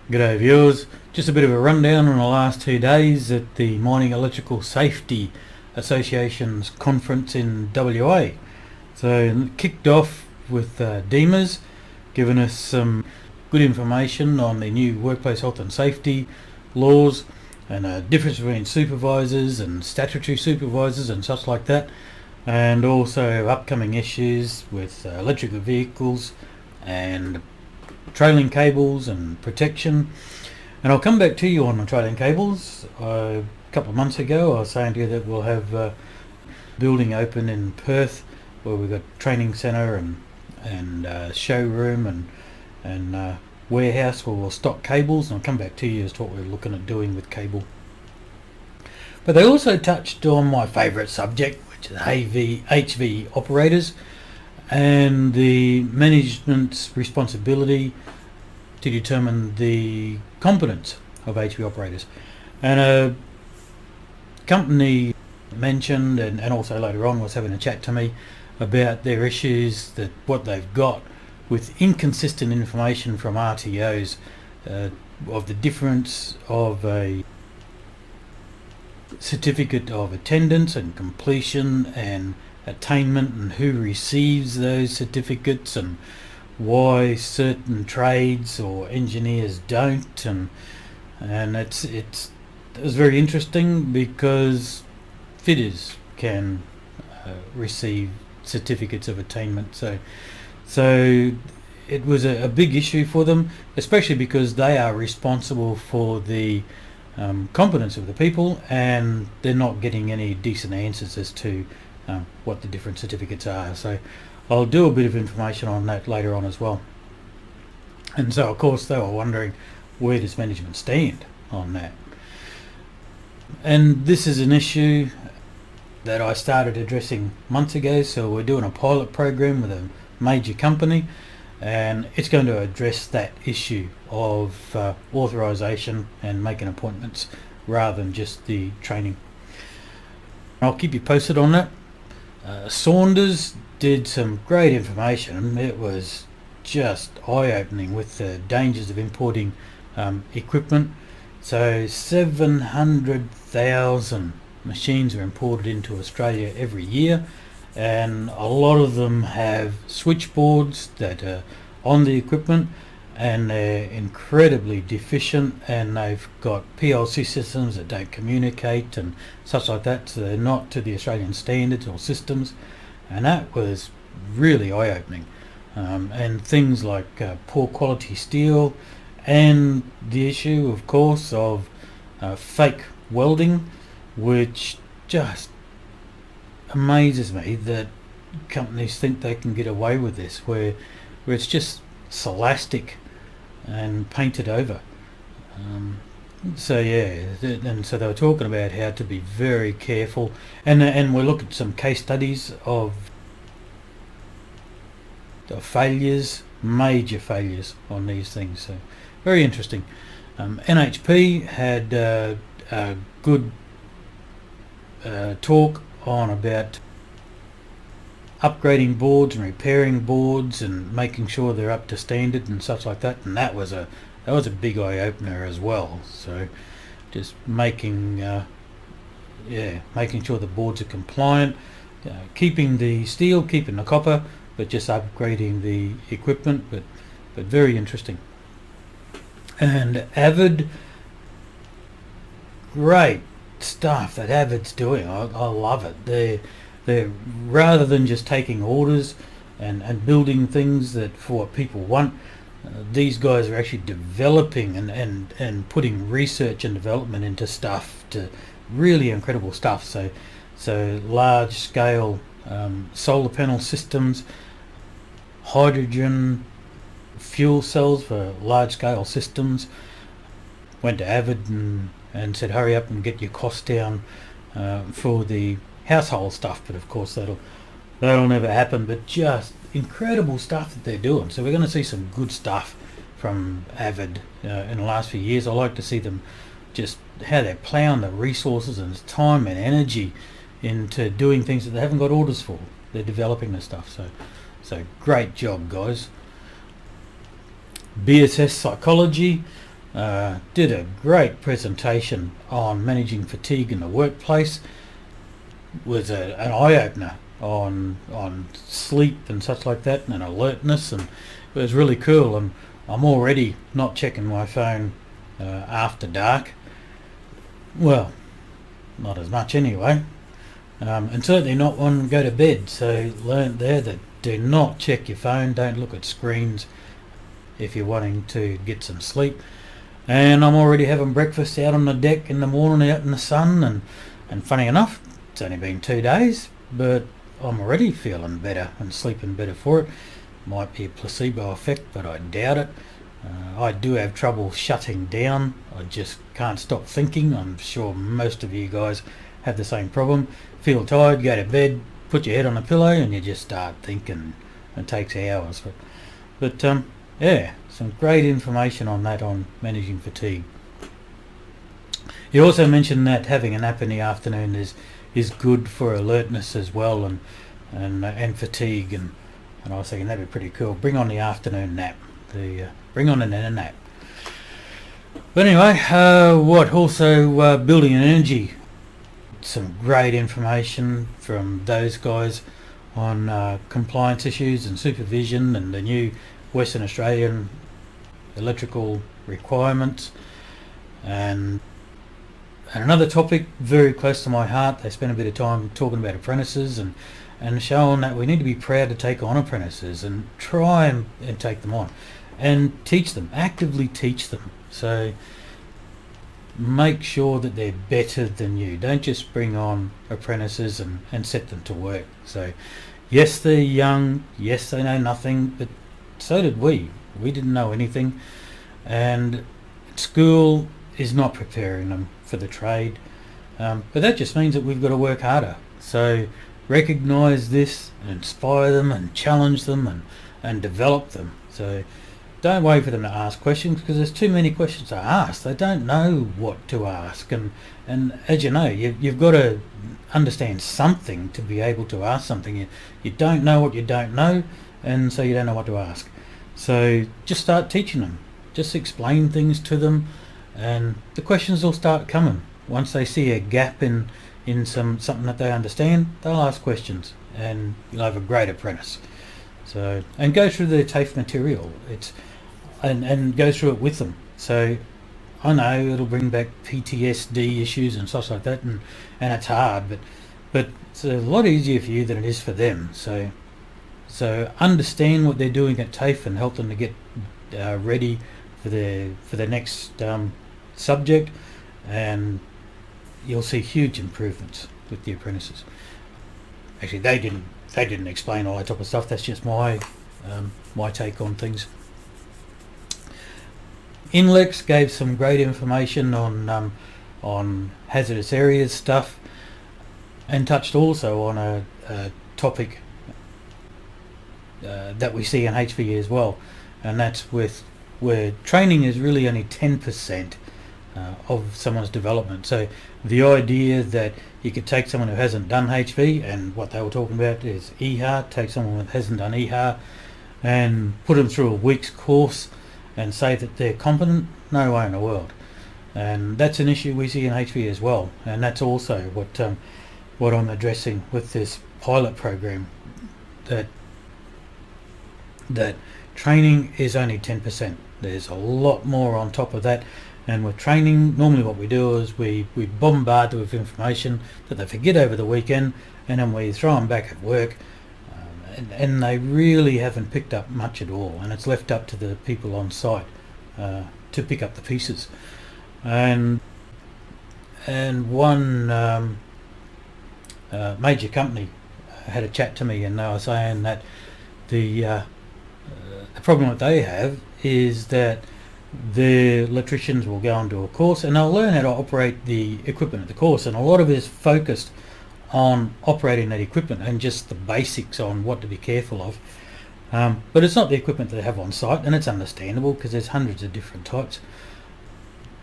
G'day viewers, just a bit of a rundown on the last 2 days at the Mining Electrical Safety Association's conference in WA. So kicked off with DEMAS, giving us some good information on the new workplace health and safety laws and the difference between supervisors and statutory supervisors and such like that, and also upcoming issues with electrical vehicles and trailing cables and protection. And I'll come back to you on the trailing cables. A couple of months ago I was saying to you that we'll have a building open in Perth where we've got training centre and showroom and warehouse where we'll stock cables, and I'll come back to you as to what we're looking at doing with cable. But they also touched on my favourite subject, which is HV operators and the management's responsibility to determine the competence of HV operators. And a company mentioned, and also later on was having a chat to me about their issues, that what they've got with inconsistent information from RTOs of the difference of a certificate of attendance and completion and attainment, and who receives those certificates and why certain trades or engineers don't, and it was very interesting because fitters can receive certificates of attainment, so it was a big issue for them, especially because they are responsible for the competence of the people, and they're not getting any decent answers as to what the different certificates are. So I'll do a bit of information on that later on as well. And so of course they were wondering, where does management stand on that? And this is an issue that I started addressing months ago. So we're doing a pilot program with a major company, and it's going to address that issue of authorization and making appointments rather than just the training. I'll keep you posted on that. Saunders did some great information. It was just eye-opening with the dangers of importing equipment. So 700,000 machines are imported into Australia every year, and a lot of them have switchboards that are on the equipment, and they're incredibly deficient, and they've got PLC systems that don't communicate and such like that, so they're not to the Australian standards or systems. And that was really eye-opening. And things like poor quality steel, and the issue of course of fake welding, which just amazes me that companies think they can get away with this, where it's just Celastic and painted over. So yeah, and so they were talking about how to be very careful, and we looked at some case studies of failures, major failures on these things. So very interesting. NHP had a good talk on about upgrading boards and repairing boards and making sure they're up to standard and such like that, and that was a big eye opener as well. So just making sure the boards are compliant, keeping the steel, keeping the copper, but just upgrading the equipment. But very interesting. And Avid, great stuff that Avid's doing. I love it. They're rather than just taking orders and building things that for what people want, these guys are actually developing and putting research and development into stuff, to really incredible stuff. So large scale solar panel systems, hydrogen fuel cells for large scale systems. Went to Avid and said, hurry up and get your costs down for the household stuff, but of course that'll never happen. But just incredible stuff that they're doing. So we're going to see some good stuff from Avid in the last few years. I like to see them just how they're ploughing the resources and time and energy into doing things that they haven't got orders for. They're developing the stuff. So great job, guys. BSS Psychology, did a great presentation on managing fatigue in the workplace. Was an eye-opener on sleep and such like that, and alertness, and it was really cool. And I'm already not checking my phone after dark. Well, not as much anyway, and certainly not when I go to bed. So learnt there that do not check your phone, don't look at screens if you're wanting to get some sleep. And I'm already having breakfast out on the deck in the morning out in the sun, and funny enough, it's only been 2 days, but I'm already feeling better and sleeping better for it. Might be a placebo effect, but I doubt it. I do have trouble shutting down. I just can't stop thinking. I'm sure most of you guys have the same problem. Feel tired, go to bed, put your head on a pillow, and you just start thinking. It takes hours. But yeah, some great information on that, on managing fatigue. He also mentioned that having a nap in the afternoon is good for alertness as well, and fatigue, and I was thinking that'd be pretty cool. Bring on the afternoon nap. Bring on a nap. But anyway, building an energy. Some great information from those guys on compliance issues and supervision and the new Western Australian electrical requirements. And another topic very close to my heart, they spent a bit of time talking about apprentices and showing that we need to be proud to take on apprentices and try and take them on and teach them, actively teach them. So make sure that they're better than you. Don't just bring on apprentices and set them to work. So yes, they're young, yes, they know nothing, but so did we. We didn't know anything, and school is not preparing them for the trade, but that just means that we've got to work harder. So recognise this and inspire them and challenge them and develop them. So don't wait for them to ask questions, because there's too many questions to ask. They don't know what to ask, and as you know, you've got to understand something to be able to ask something. You don't know what you don't know, and so you don't know what to ask. So just start teaching them. Just explain things to them, and the questions will start coming. Once they see a gap in something that they understand, they'll ask questions, and you'll have a great apprentice. So, and go through the TAFE material. And go through it with them. So I know it'll bring back PTSD issues and stuff like that, and it's hard, but it's a lot easier for you than it is for them. So understand what they're doing at TAFE and help them to get ready for the next subject, and you'll see huge improvements with the apprentices. Actually, they didn't explain all that type of stuff. That's just my take on things. Inlex gave some great information on hazardous areas stuff, and touched also on a topic that we see in HV as well, and that's where training is really only 10% of someone's development. So the idea that you could take someone who hasn't done HV, and what they were talking about is EHA, take someone who hasn't done EHA and put them through a week's course and say that they're competent, no way in the world. And that's an issue we see in HV as well, and that's also what I'm addressing with this pilot program, that training is only 10%. There's a lot more on top of that, and with training, normally what we do is we bombard them with information that they forget over the weekend, and then we throw them back at work, and they really haven't picked up much at all, and it's left up to the people on site to pick up the pieces. And one major company had a chat to me, and they were saying that the problem that they have is that the electricians will go onto a course and they'll learn how to operate the equipment at the course, and a lot of it is focused on operating that equipment and just the basics on what to be careful of, but it's not the equipment they have on site, and it's understandable because there's hundreds of different types,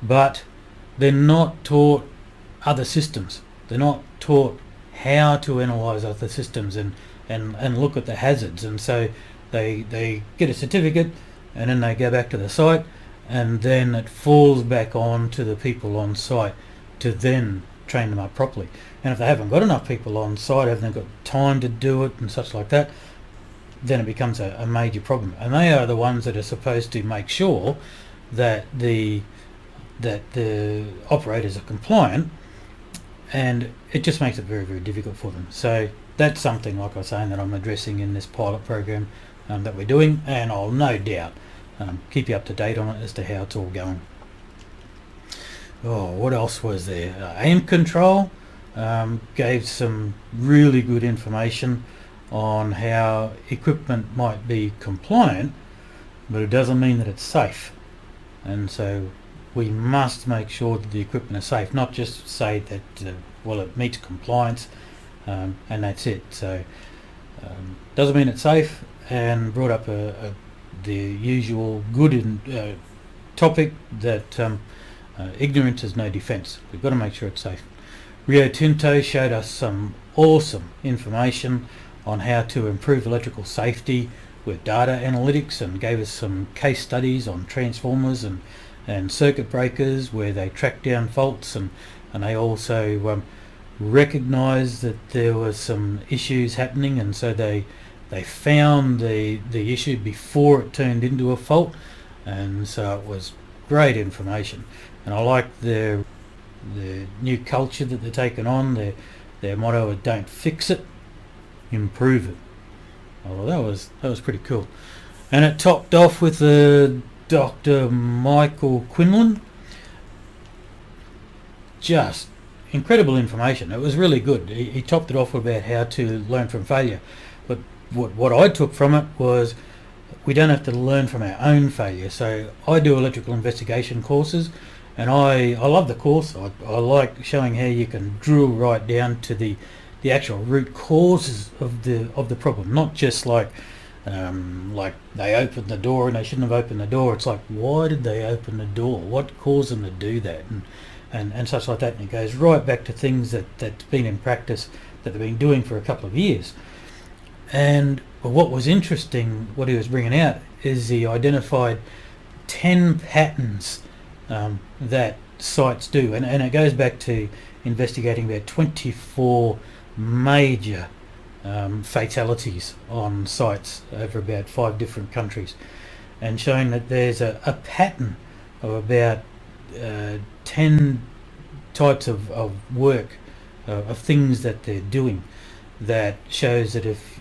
but they're not taught other systems. They're not taught how to analyze other systems and look at the hazards, and so they get a certificate and then they go back to the site and then it falls back on to the people on site to then train them up properly. And if they haven't got enough people on site, haven't got time to do it and such like that, then it becomes a major problem. And they are the ones that are supposed to make sure that the operators are compliant, and it just makes it very, very difficult for them. So that's something, like I was saying, that I'm addressing in this pilot program that we're doing, and I'll no doubt keep you up to date on it as to how it's all going. Oh, what else was there? Aim control gave some really good information on how equipment might be compliant, but it doesn't mean that it's safe. And so we must make sure that the equipment is safe, not just say that well, it meets compliance and that's it. So doesn't mean it's safe, and brought up the usual good topic that ignorance is no defence. We've got to make sure it's safe. Rio Tinto showed us some awesome information on how to improve electrical safety with data analytics, and gave us some case studies on transformers and circuit breakers where they tracked down faults, and they also recognised that there were some issues happening, and so they found the issue before it turned into a fault. And so it was great information, and I like the new culture that they're taking on. Their motto is "Don't fix it, improve it." Oh, that was pretty cool. And it topped off with Dr. Michael Quinlan. Just incredible information. It was really good. He topped it off about how to learn from failure. But what I took from it was we don't have to learn from our own failure. So I do electrical investigation courses, and I love the course. I like showing how you can drill right down to the actual root causes of the problem, not just like they opened the door and they shouldn't have opened the door. It's like, why did they open the door? What caused them to do that? And such like that. And it goes right back to things that's been in practice that they've been doing for a couple of years. And what was interesting, what he was bringing out, is he identified 10 patterns that sites do, and it goes back to investigating about 24 major fatalities on sites over about 5 different countries, and showing that there's a pattern of about 10 types of work, of things that they're doing, that shows that if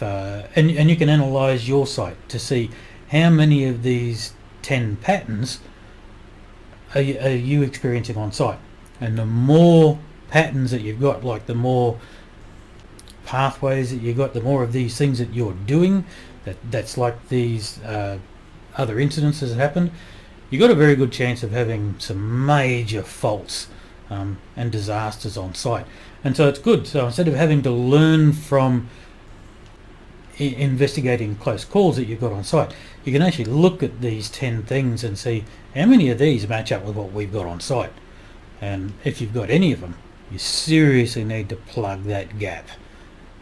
and you can analyse your site to see how many of these 10 patterns are you experiencing on site. And the more patterns that you've got, like the more pathways that you've got, the more of these things that you're doing, that's like these other incidences that happened, you've got a very good chance of having some major faults and disasters on site. And so it's good. So instead of having to learn from investigating close calls that you've got on site, you can actually look at these 10 things and see how many of these match up with what we've got on site. And if you've got any of them, you seriously need to plug that gap.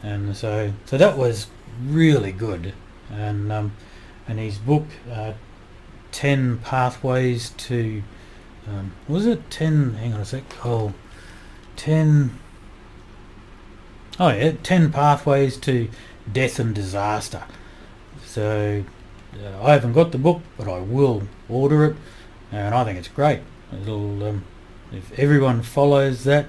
And so that was really good. And his book, 10 pathways to was it 10, hang on a sec, 10 pathways to death and disaster. So I haven't got the book, but I will order it, and I think it's great. It'll if everyone follows that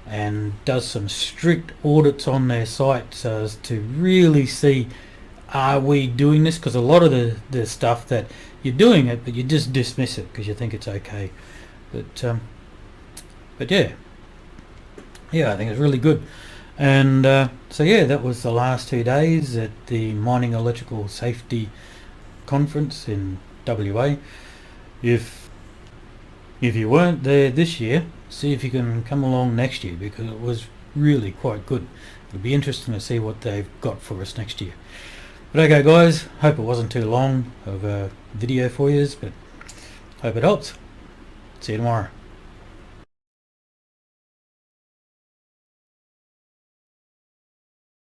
and does some strict audits on their site so as to really see, are we doing this? Because a lot of the stuff that you're doing it, but you just dismiss it because you think it's okay. But yeah, I think it's really good. And so yeah, that was the last 2 days at the Mining Electrical Safety Conference in WA. If you weren't there this year, see if you can come along next year, because it was really quite good. It'll be interesting to see what they've got for us next year. But okay guys, hope it wasn't too long of a video for you, but hope it helps. See you tomorrow.